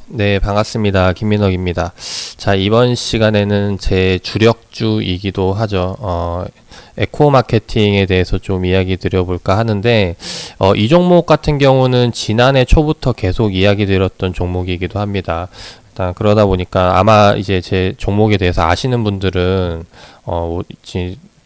네, 반갑습니다. 김민혁입니다. 자, 이번 시간에는 제 주력주이기도 하죠. 에코 마케팅에 대해서 좀 이야기 드려볼까 하는데, 이 종목 같은 경우는 지난해 초부터 계속 이야기 드렸던 종목이기도 합니다. 일단 그러다 보니까 아마 이제 제 종목에 대해서 아시는 분들은,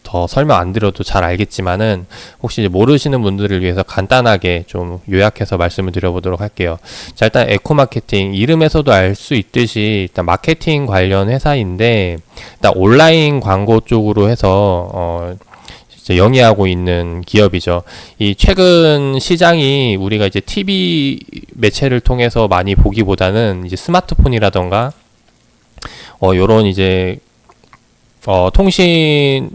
더 설명 안 드려도 잘 알겠지만은 혹시 이제 모르시는 분들을 위해서 간단하게 좀 요약해서 말씀을 드려보도록 할게요. 자, 일단 에코 마케팅 이름에서도 알 수 있듯이 일단 마케팅 관련 회사인데 일단 온라인 광고 쪽으로 해서 이제 영위하고 있는 기업이죠. 이 최근 시장이 우리가 이제 TV 매체를 통해서 많이 보기보다는 이제 스마트폰이라던가 요런 이제 통신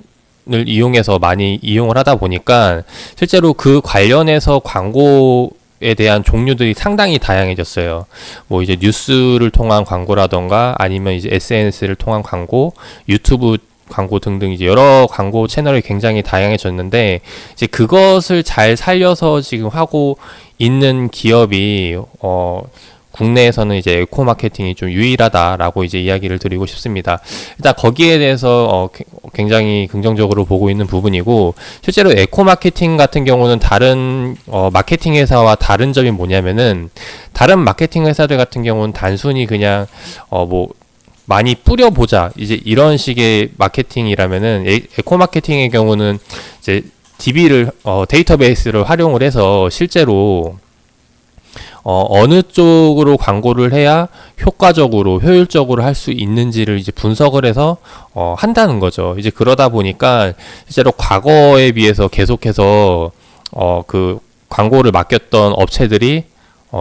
을 이용해서 많이 이용을 하다 보니까 실제로 그 관련해서 광고에 대한 종류들이 상당히 다양해졌어요. 뭐 이제 뉴스를 통한 광고라던가 아니면 이제 SNS를 통한 광고, 유튜브 광고 등등 이제 여러 광고 채널이 굉장히 다양해졌는데 이제 그것을 잘 살려서 지금 하고 있는 기업이 국내에서는 이제 에코 마케팅이 좀 유일하다라고 이제 이야기를 드리고 싶습니다. 일단 거기에 대해서 굉장히 긍정적으로 보고 있는 부분이고, 실제로 에코 마케팅 같은 경우는 다른 마케팅 회사와 다른 점이 뭐냐면은, 다른 마케팅 회사들 같은 경우는 단순히 그냥 많이 뿌려보자 이제 이런 식의 마케팅이라면은 에코 마케팅의 경우는 이제 DB를 데이터베이스를 활용을 해서 실제로 어느 쪽으로 광고를 해야 효과적으로 효율적으로 할 수 있는지를 이제 분석을 해서 한다는 거죠. 이제 그러다 보니까 실제로 과거에 비해서 계속해서 그 광고를 맡겼던 업체들이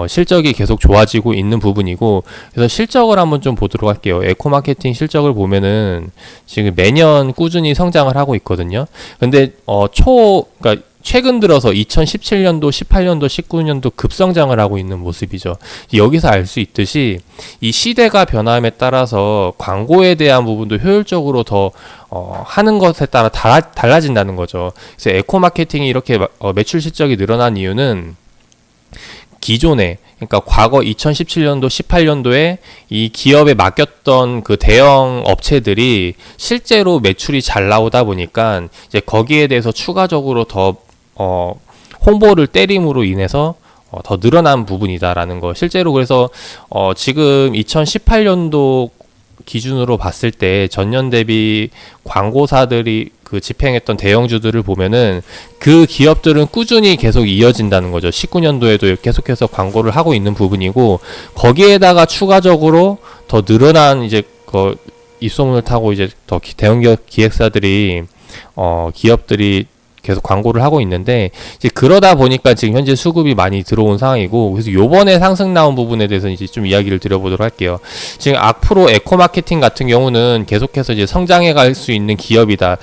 실적이 계속 좋아지고 있는 부분이고, 그래서 실적을 한번 좀 보도록 할게요. 에코 마케팅 실적을 보면은 지금 매년 꾸준히 성장을 하고 있거든요. 근데 그러니까 최근 들어서 2017년도, 18년도, 19년도 급성장을 하고 있는 모습이죠. 여기서 알 수 있듯이 이 시대가 변함에 따라서 광고에 대한 부분도 효율적으로 더 하는 것에 따라 달라진다는 거죠. 그래서 에코 마케팅이 이렇게 매출 실적이 늘어난 이유는 기존에, 그러니까 과거 2017년도, 18년도에 이 기업에 맡겼던 그 대형 업체들이 실제로 매출이 잘 나오다 보니까 이제 거기에 대해서 추가적으로 더 홍보를 때림으로 인해서 더 늘어난 부분이다라는 거. 실제로 그래서 지금 2018년도 기준으로 봤을 때 전년 대비 광고사들이 그 집행했던 대형주들을 보면은 그 기업들은 꾸준히 계속 이어진다는 거죠. 19년도에도 계속해서 광고를 하고 있는 부분이고, 거기에다가 추가적으로 더 늘어난 이제 입소문을 타고 이제 더 대형 기획사들이 기업들이 계속 광고를 하고 있는데, 이제 그러다 보니까 지금 현재 수급이 많이 들어온 상황이고, 그래서 요번에 상승 나온 부분에 대해서 이제 좀 이야기를 드려보도록 할게요. 지금 앞으로 에코 마케팅 같은 경우는 계속해서 이제 성장해 갈 수 있는 기업이다.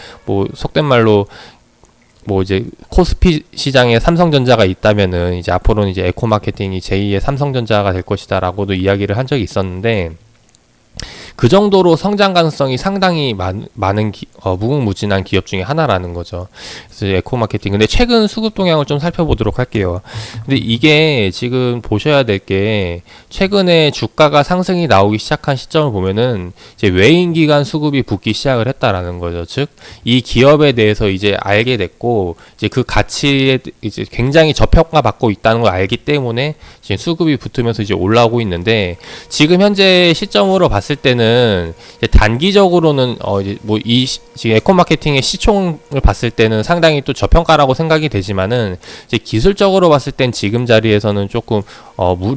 속된 말로 이제 코스피 시장에 삼성전자가 있다면은 이제 앞으로는 이제 에코 마케팅이 제2의 삼성전자가 될 것이다라고도 이야기를 한 적이 있었는데, 그 정도로 성장 가능성이 상당히 많은 무궁무진한 기업 중에 하나라는 거죠. 그래서 에코 마케팅. 근데 최근 수급 동향을 좀 살펴보도록 할게요. 근데 이게 지금 보셔야 될 게, 최근에 주가가 상승이 나오기 시작한 시점을 보면은 이제 외인 기관 수급이 붙기 시작을 했다라는 거죠. 즉, 이 기업에 대해서 이제 알게 됐고, 이제 그 가치에 이제 굉장히 저평가 받고 있다는 걸 알기 때문에 지금 수급이 붙으면서 이제 올라오고 있는데, 지금 현재 시점으로 봤을 때는 이제 단기적으로는 이제 지금 에코 마케팅의 시총을 봤을 때는 상당히 또 저평가라고 생각이 되지만은 이제 기술적으로 봤을 땐 지금 자리에서는 조금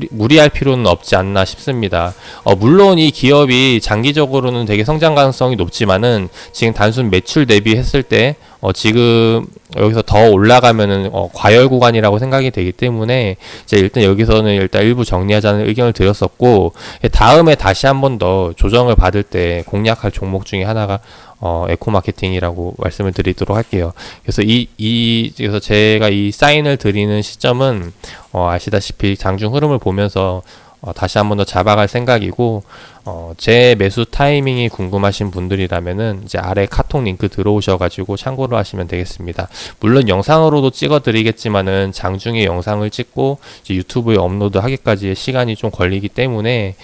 무리할 필요는 없지 않나 싶습니다. 물론 이 기업이 장기적으로는 되게 성장 가능성이 높지만은 지금 단순 매출 대비했을 때 지금 여기서 더 올라가면은 과열 구간이라고 생각이 되기 때문에 이제 일단 여기서는 일단 일부 정리하자는 의견을 드렸었고, 다음에 다시 한 번 더 조정을 받을 때 공략할 종목 중에 하나가 에코 마케팅이라고 말씀을 드리도록 할게요. 그래서 그래서 제가 이 사인을 드리는 시점은 아시다시피 장중 흐름을 보면서 다시 한 번 더 잡아갈 생각이고, 제 매수 타이밍이 궁금하신 분들이라면은 이제 아래 카톡 링크 들어오셔가지고 참고를 하시면 되겠습니다. 물론 영상으로도 찍어드리겠지만은 장중에 영상을 찍고 이제 유튜브에 업로드 하기까지의 시간이 좀 걸리기 때문에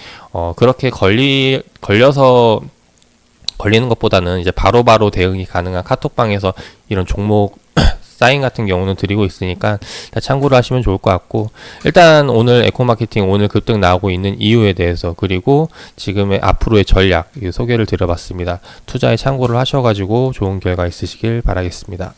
그렇게 걸려서 걸리는 것보다는 이제 바로바로 대응이 가능한 카톡방에서 이런 종목 사인 같은 경우는 드리고 있으니까 다 참고를 하시면 좋을 것 같고, 일단 오늘 에코마케팅 오늘 급등 나오고 있는 이유에 대해서, 그리고 지금의 앞으로의 전략 소개를 드려봤습니다. 투자에 참고를 하셔가지고 좋은 결과 있으시길 바라겠습니다.